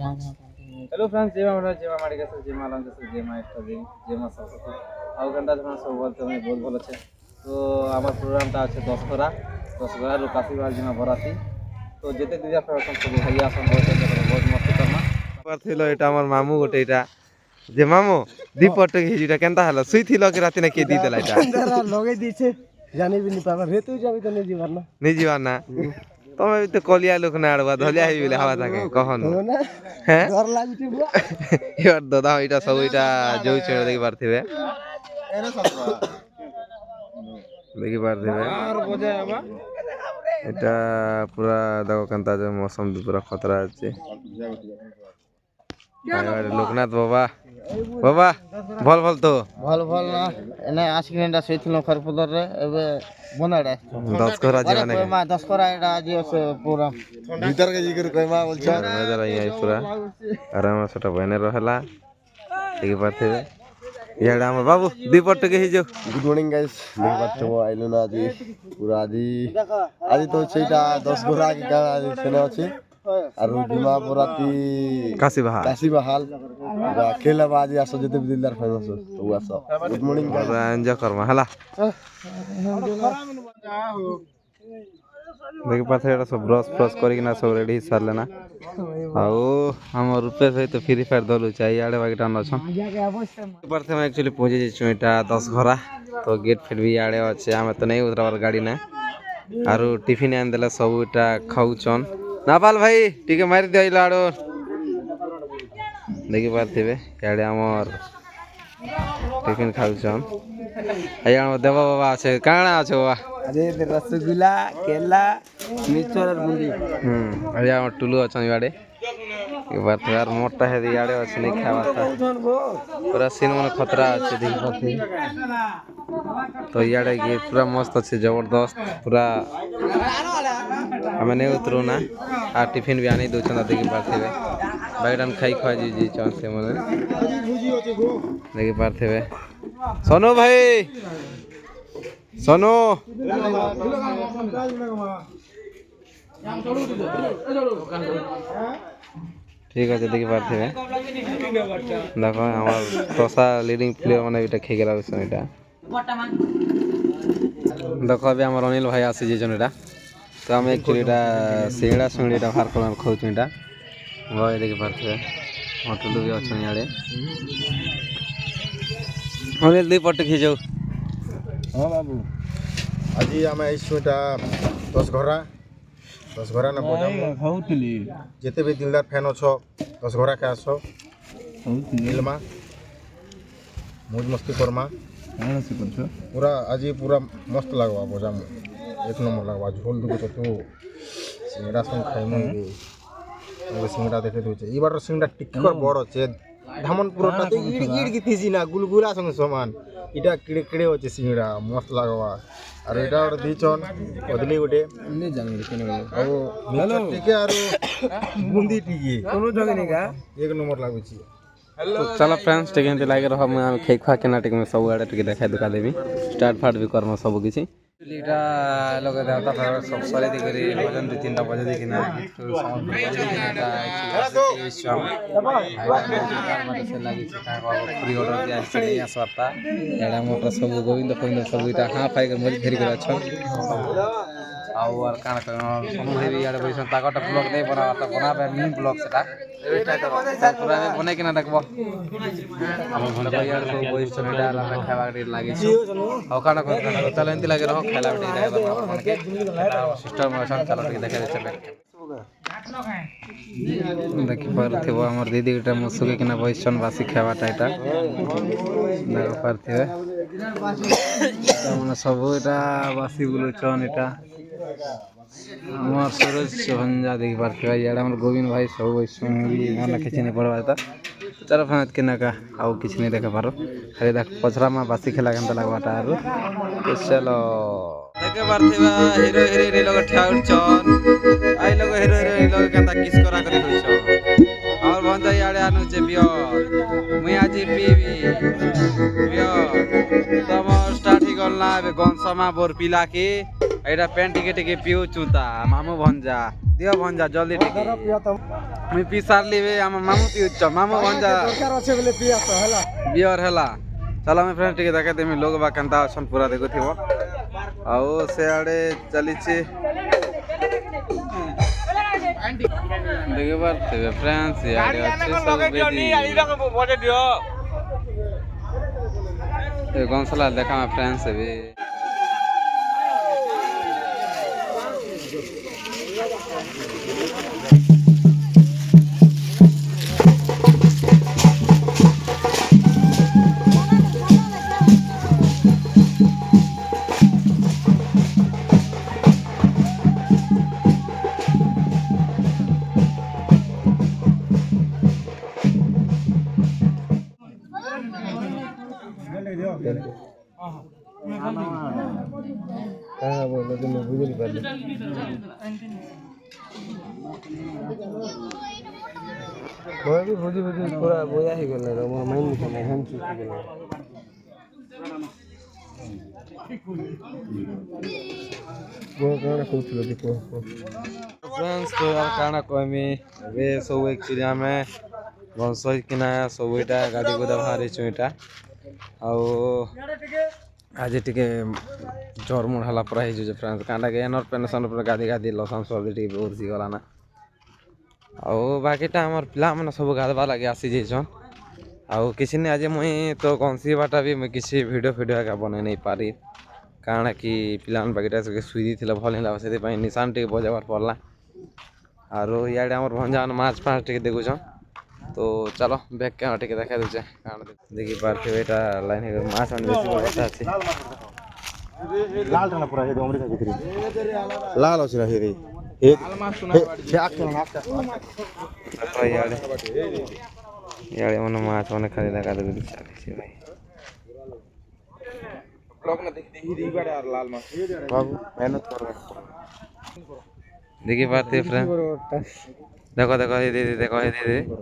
hello friends जेमा हमरा जेमा मारी गसे जेमा लांग गसे जेमा একটা দিন जेमा সরস্বতী ଆଉ କେନ୍ତା যখন সব বলতে আমি বহুত ভালো আছে তো আমার প্রোগ্রামটা আছে দশগড়া লোকাসি বাল যেমা বরাতি তো যেতে দিদি আপনারা সব ভাইয়া আসন বহুত মস্ত কর্মা ছিল এটা আমার মামু গোটে এটা যে মামু দীপট হিজিটা কেনতা হলো সুই থিল কি রাতে না কে দি দেলা এটা লগে দিছে জানিবি নি পাবা রেতু যাবি তো নি জীবন না তুমি তো কলিয়া লোক না আড়বা ধলিয়া হই বলে হাওয়া থাকে কখনো হ্যাঁ ডর লাগুছে বুয়া এবার দাদা এটা সব এটা জই ছেড়ে দেখি পারতিবে দেখি পারতিবে এটা পুরা দেখো কেনতা যে মৌসুম পুরা খতরা আছে লোকনাথ বাবা বাবা ভাল ভাল তো ভাল ভাল না এনে আশিকিনটা সেইছিল খরপদর রে এবে বনাড়া 10 করা জীবন আরে কইমা 10 করা এটা আজি আছে পুরা ভিতর কে জিগর কইমা বলছ মজা আই আই পুরা আরাম সেটা বনে রহলা দেখি পারতিবে ইয়াডা আমার বাবু দীপট কে হিজো গুড মর্নিং গাইস দেখি পাচ্ছো আইলো না আজি পুরা আজি তো সেইটা 10 ঘোড়া কি গাড়া আজি সেনে আছে আর বিমা বরাতি কাশি বাহাল খেলা বাজি আসো যেতে দিলদার ফেমাস তো আসো গুড মর্নিং এনজয় করমা হলা দেখি পাথে এটা সব ব্রশ করি না সব রেডি সারলে না আও আমার রূপে ভাই তো ফ্রি ফায়ার দলু চাই আড়ে বাকিটা নছ পারতে আমি एक्चुअली পৌঁছে যাচ্ছি এটা 10 ঘরা তো গেট ফিট भी আড়ে আছে আমি তো নাই উতরাবার গাড়ি না আর টিফিন আন দেলা সব এটা খাউছন নাপাল ভাই টিকে মারি দিও লাড়ো দেখি পারতিবে ইয়াড়ে আমার টিফিন খাউছন আয়া আমার দেবা বাবা আছে কাଣା আছে বাবা আরে রসগোল্লা কেলা মিচর আর বুন্দি আয়া আমার টুলু আছন ইয়াড়ে এবার তো আর মোটা হে ইয়াড়ে আছে নি খাওয়াতা পুরা সিন মনে খতরা আছে দেখি পারতি তো ইয়াড়ে গিয়ে পুরা মস্ত আছে জবরদস্ত পুরা আমি नहीं उतरू ना आ टिफिन भी आनी दो चंदा देखि पारथेबे बैगन खाई खा जी चन से मने देखि पारथेबे सोनू भाई सोनू ठीक আছে দেখি পারথেবে দেখো আমার তোসা লিডিং প্লেয়ার মানে এটা খেয়ে গেলা বিছন এটা দেখো আবে আমার অনিল ভাই আছে যে জন এটা তো আমি एक्चुअली এটা সিংড়া সুংড়িটা ভার করলাম খাউছি এটা ভাই দেখি পারথেবে হোটেল भी আছে ইয়াড়ে অনিল দুই পট খেয়ে যাও হ্যাঁ বাবু আজি আমি আইছুটা 10 ঘরা না বজাম খাউতলি যেতে भी দিলদার ফ্যান আছো 10 ঘরা কে আসো মিলমা মौज मस्ती करमा কানা সে করছো পুরা আজি পুরা মস্ত লাগবা বজাম एक नंबर लगवा झोल दुगो तो सिंगड़ा संग खाइमु सिंगड़ा देखे दउचे ई बार सिंगड़ा टिक्कर बड़ छे धामन पुरोटा तो इड़ गीतीसी ना गुलगुला संग समान इटा किड़े किड़े होचे सिंगड़ा मस्त लागवा और एटा और दीचन बदली गोटे ने जानि केने ओ हेलो टिके आरो बुंदी टिके कोनो जगह नहीं का एक नंबर लागुची तो चलो फ्रेंड्स टिके एंते लागे रह मैं खेक खा के नाटक में सब आड़े टिके देखा दुका देबी स्टार्ट फाट भी करम सब किछि এটা লগে দেওতা সব সরে দিগরি ভজন 2-3টা বাজে দেখি না সময় এটা সে লাগিছে ফ্রি অর্ডার দিয়ে আসছে আসতা এডা মোটর সব গোবিন্দ সব এটা হা পাই মজ ফেরি করে আছো আও আর কানা সময় भी ইয়ারে বইছেন তাকটা ব্লগ দেই বনাবে মিনি ব্লগ সেটা তারপরে আমি বনে কিনা দেখব আমার ঘন্টা ইয়ার সব বইছেন এটা আমরা খাওয়া লাগিছে ওখানে চলো এন্তি লাগে রহ খেলা বেটি দেখা সিস্টার মোশন চলো দেখা যাচ্ছে দেখি পারথিব আমার দিদি এটা মুসুকে কিনা বইছন বাসি খাওয়াটা এটা দেখা পারথিবে মানে সব এটা বাসি বলছন এটা আমার সরোজ সঞ্জা দেখি পারথিবে ইয়ার আমার গোবিন্দ ভাই সব বইছন গানা কিছু नहीं पड़वा था चलो फात के ना का आउ किछ नहीं देखे पारो खाली देख पछरा में बासी खेला केनता लागबाटा आरो तो चलो देखे पारथिबा हीरो हीरोइन लोग ठाउर चन आई लोग हीरो हीरोइन लोग केनता किस करा करी होइछ और भंजा याडे आनु जे बियो मुई आजी पीबी बियो तम स्टार्ट ही गलना बे गनसमा बोर पिला के ଏଇଟା ପେନ୍ ଟିକେ ଟିକେ ପିଉଛୁ ତା ମାମୁଁ ଭଞ୍ଜା ଦିଅ ଭଞ୍ଜା ଜଲ୍ଦି ଟିକେ ମୁଇଁ ପିଇ ସାରିଲି ବେ ଆମ ମାମୁଁ ପିଉଛ ମାମୁଁ ଭଞ୍ଜା ବିୟର ହେଲା ଚାଲ ଆମେ ଫ୍ରେଣ୍ଡ ଟିକେ ଦେଖେ ଦେମି ଲୋକ ବା କେନ୍ତା ଅଛନ୍ ପୁରା ଦେଖୁଥିବ ଆଉ ସେଆଡ଼େ ଚାଲିଛି ଦେଖିବାର ଥିବେ ଫ୍ରେଣ୍ଡ ସିଆଡ଼େ ଅଛି ସବୁ ବେଦି ଗଂସଲା ଦେଖାମା ଫ୍ରେଣ୍ଡ ବି बोलो तो मैं बुझ पारे मैं भी बुझी बुझी पूरा बोझा ही गले रे मोर माइंड में हम चुकी गले वो काना कहउथलो देखो फ्रेंड्स तो यार काना कहमी वे सब एक्चुअली हमें बंसई किना सबटा गाड़ी गोदा बाहरी चुईटा ଆଉ ଆଜି ଟିକେ ଜରମୁଣ୍ଡ ହେଲା ପୁରା ହେଇଯାଉଛି ଫ୍ରେଣ୍ଡସ୍ କାଁଟା କି ଏନର୍ ପେନ୍ସନ୍ ପୁରା ଗାଧି ଗାଧି ଲସନ୍ ସର୍ଦି ଟିକେ ବହୁତ ହେଇଗଲା ନା ଆଉ ବାକିଟା ଆମର ପିଲାମାନେ ସବୁ ଗାଧବା ଲାଗି ଆସିଯାଇଛନ୍ ଆଉ କିଛି ନାହିଁ ଆଜି ମୁଇଁ ତ ଗନ୍ସିବାଟା ବି ମୁଇଁ କିଛି ଭିଡ଼ିଓ ଫିଡ଼ିଓ ଏକା ବନେଇ ନେଇ ପାରି କାଣା କି ପିଲାମାନେ ବାକିଟା ଶୁଇ ଦେଇଥିଲେ ଭଲ ହେଲା ସେଥିପାଇଁ ନିଶାନ ଟିକେ ବଜାବାର ପଡ଼ିଲା ଆରୁ ଇଆଡ଼େ ଆମର ଭଞ୍ଜାମାନେ ମାଛ ଫାଛ ଟିକେ ଦେଖୁଛନ୍ तो चलो बैग क्या टिके देखा दूचे देखी पार्थिव एटा लाइन है माछ आन बेसी बता अछि लाल ठाना पूरा हे अमृत भितरी लाल अछि रे हे लाल माछ सुना छे आके तो याडे मन माछ मन खाली देखा दे चाले छे भाई ब्लॉग में देख ही दी बारे यार लाल माछ बाबू मेहनत कर देखी पार्थिव फ्रेंड देखो देखो हे दीदी देखो हे दीदी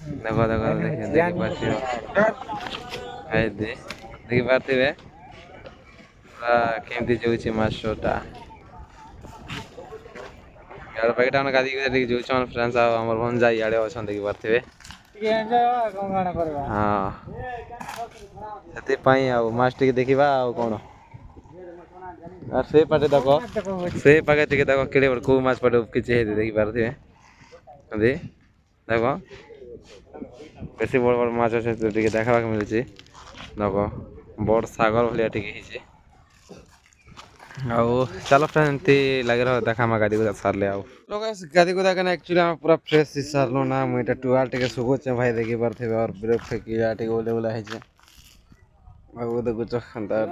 देखो देखो देखी पार्थिव है दे देखी पार्थिव केमती जाऊँगी माछटा यार पैकेट में गाधी देखी जाऊँ फ्रेंड्स आमर भंजा इे अच्छा देखी पार्थिव हाँ से माछ टी देखा कौन से पाटे देख से पाखे टे देख कि कौ माछ पाटे किसी देखी पार्थिव देख बेसी बड़ बड़ माछ अच्छे तो देखा मिलूँ देख बड़ सागर भाया टे आउ चलो फ्रेंड एमती लगे रहा देखा गाड़ी गुदा सारे आउ गाड़ी गुदा एक्चुअली आम पूरा फ्रेश ही सारू ना मुझे टुआल टे सुगुचे भाई देखी पार्थे और ब्रेक फेंकी टे ओले ओला है आगो देखुच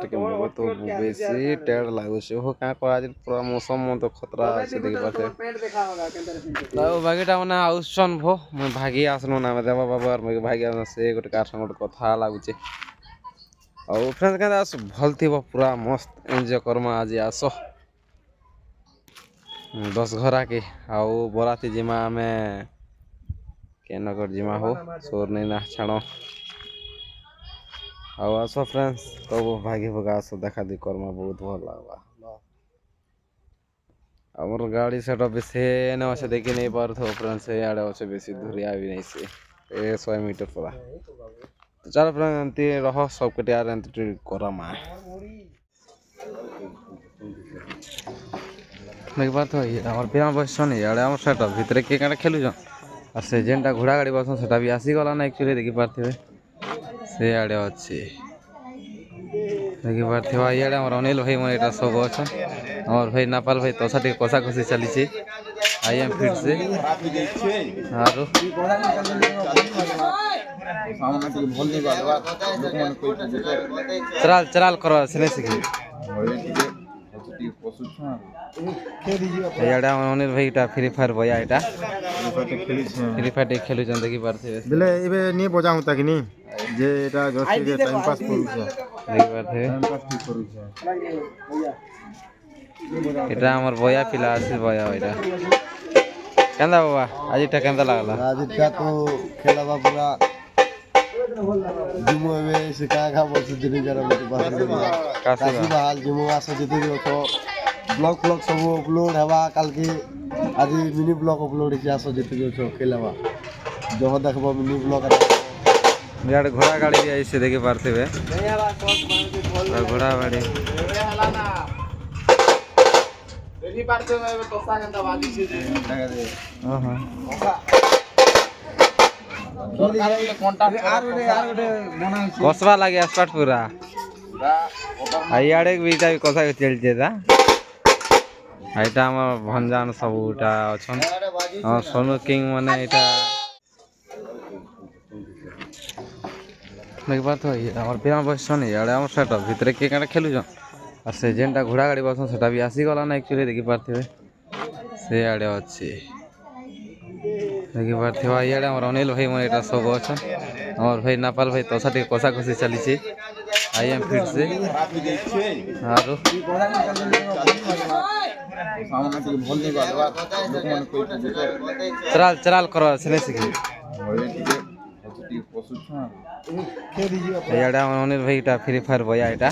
टे मुझे तो बेसी टेड लगुच हो क्या आज पूरा मौसम तो खतरा अच्छे देखी पार्थे बाकीटा मैंने आउसन भो मुझे भागी आसनु ना देवा बाबू और मुझे भागी आस से गोटे कार संग गोटे कथा लगुचे और फ्रेंड्स क्या भल थी पूरा मस्त एंजॉय करमा आज आस 10 घरा के आउ बराती जिमा आम केनगर जिमा हो सोर नहीं ना छाड़ आउ आस फ्रेंड्स तब भागी भगा आस देखा दी करमा बहुत भल लगवा आमर गाड़ी सेटअप भी से अच्छे देखी नहीं पार फ्रेंड्स आड़े अच्छे बेसी दूरिया भी नहीं से 100 मीटर पूरा तो चलो फ्रेंड एमती रह सबके यार एमती करमा देखा तो आम पिला बसन इे आम सेटअप भितर किए क्या खेलुन और से जेनटा घोड़ा गाड़ी बसन से भी आसीगला ना एक्चुअली देखी पार्थे से आड़े अच्छे देखी पार्थ इे आम अनिल भाई मैं यहाँ सब अच्छा और भाई नेपाल भाई तोसा टे कषा कषि चली आई एम फिट से चराल चराल कर शिखी अनिल भाई फ्री फायर बया यहाँ फ्री फायर खेलुन देखी पार्थे बेले एबे नहीं बजा होता कि नहीं जे एटा जस्ट टाइम पास करू छे देखी पार्थे टाइम पास ठीक करू छे এটা আমার বয়া পিলা আছে বয়া ওইটা কেন্দা বাবা আজিটা কেন্দা লাগলা আজিটা তো খেলাবা পুরা জিমু এবে সে কা খা বলছে দিনে যারা মতে কাশি বহাল জিমু আসে যেতে তো ବ୍ଲଗ୍ ଫ୍ଲଗ୍ ସବୁ ଅପଲୋଡ଼ ହେବା କାଲ୍କେ ଆଜି ମିନି ବ୍ଲଗ୍ ଅପଲୋଡ଼ ହେଇଛି ଆସ ଯେତିକି ଅଛ ଖେଳବା ଜହ ଦେଖବ ମିନି ବ୍ଲଗ୍ ଇଆଡ଼େ ଘୋଡ଼ା ଗାଡ଼ି ବି ଆଇছে ଦେଖି ପାରୁଥିବେ ଘୋଡ଼ା ଗାଡ଼ି କଷବା ଲାଗି ଆସପାଟ ପୁରା ଇଆଡ଼େ ବି ଇଟା ବି କଷା ଚାଲିଛେ ତା ଏଇଟା ଆମର ଭଞ୍ଜାନ ସବୁଟା ଅଛନ୍ ସୋନୁ କିଙ୍ଗ ମାନେ ଏଇଟା ଦେଖିପାରୁଥିବ ଆମର ପିଲା ବସିଛନ୍ ଇଆଡ଼େ ଆମର ସେଟା ଭିତରେ କିଏ କାଣା ଖେଲୁଛନ୍ আর সে যেটা ঘোড়া গাড়ি বসন সেটা বি আসিগলা না একচুয়ালি দেখিপারে সে আড়ে অছি দেখিপারে ইয়ে আমার অনিল ভাই মানে এটা সব অছন আমার ভাই নাপাল ভাই তোষা টিকে কষা কষি চালিছে আই এম ফিটসে আর চরাল চরাল করবার আছে নাই শিখি ইয়াডে আমার অনিল ভাই এটা ফ্রি ফায়ার বয়া এটা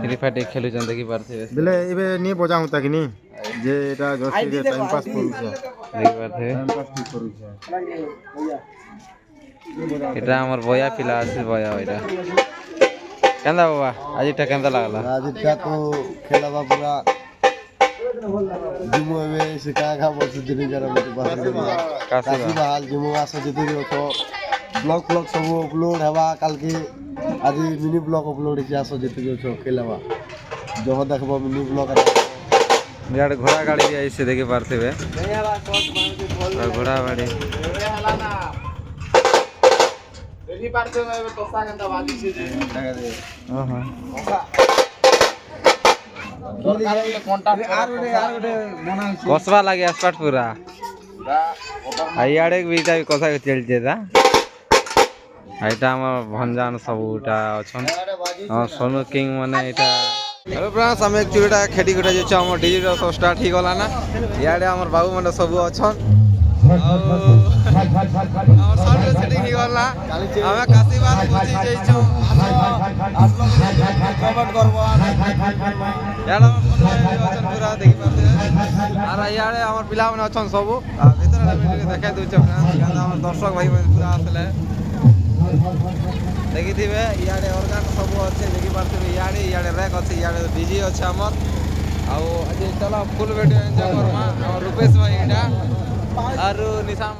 ফ্রি ফায়ার টিকে খেলুছন দেখিপারে বেলে এবে নিয়ে বজা হতা কি নি যে এটা জস্ট টাইম পাস করুছে দেখিপারে টাইম পাস ঠিক করুছে এটা আমার বয়া পিলা আছে বয়া এটা কেন্দা বাবা আজিটা কেন্দা লাগলা ଆଜିଟା ତ ଖେଳବା ପୁରା ଜିମୁ ଏବେ ସେ କାଁ କାଁ ବସି ଦିନ ଯାର ମତେ କାଶୀ ବାହାଲ ଜିମୁ ଆସ ଯେତିକି ଅଛ ବ୍ଲଗ୍ ଫ୍ଲଗ୍ ସବୁ ଅପଲୋଡ଼ ହେବା କାଲ୍କେ ଆଜି ମିନି ବ୍ଲଗ୍ ଅପଲୋଡ଼ ହେଇଛି ଆସ ଯେତିକି ଅଛ ଖେଳବା ଜହ ଦେଖବ ମିନି ବ୍ଲଗ୍ ଇଆଡ଼େ ଘୋଡ଼ା ଗାଡ଼ି ବି ଆଇছে ଦେଖିପାରୁଥିବେ ଘୋଡ଼ା ଗାଡ଼ି কষবা লাগি আসপাট পুরা ইଆଡ଼େ ବି ଇଟା ବି କଷା ଚାଲିଛେ ତା ଏଇଟା ଆମର ଭଞ୍ଜାନ ସବୁଟା ଅଛନ୍ ସୋନୁ କିଙ୍ଗ ମାନେ ଏଇଟା हेलो फ्रेंड्स हम एक चूड़ा खेटी गुटा जो हम डिजिटल सब स्टार्ट ही गला ना इआडे हमर बाबू मन सब अछन हमर सब सेटिंग ही गला हमें काशीबाद पहुंची जाइछो कमेंट करबो याडा अछन पूरा देखि पाते आर इआडे हमर पिला मन अछन सब भीतर देखाइ दोछ फ्रेंड्स हमर दर्शक भाई पूरा आसले देखिथिबे इआडे ऑर्गन सब अच्छे देखिपारे इआडे रैक अच्छे इआडे डीजे अच्छे आमर आज चलो फुल वीडियो एंजॉय करमा और रूपेश भाई इटा और निशान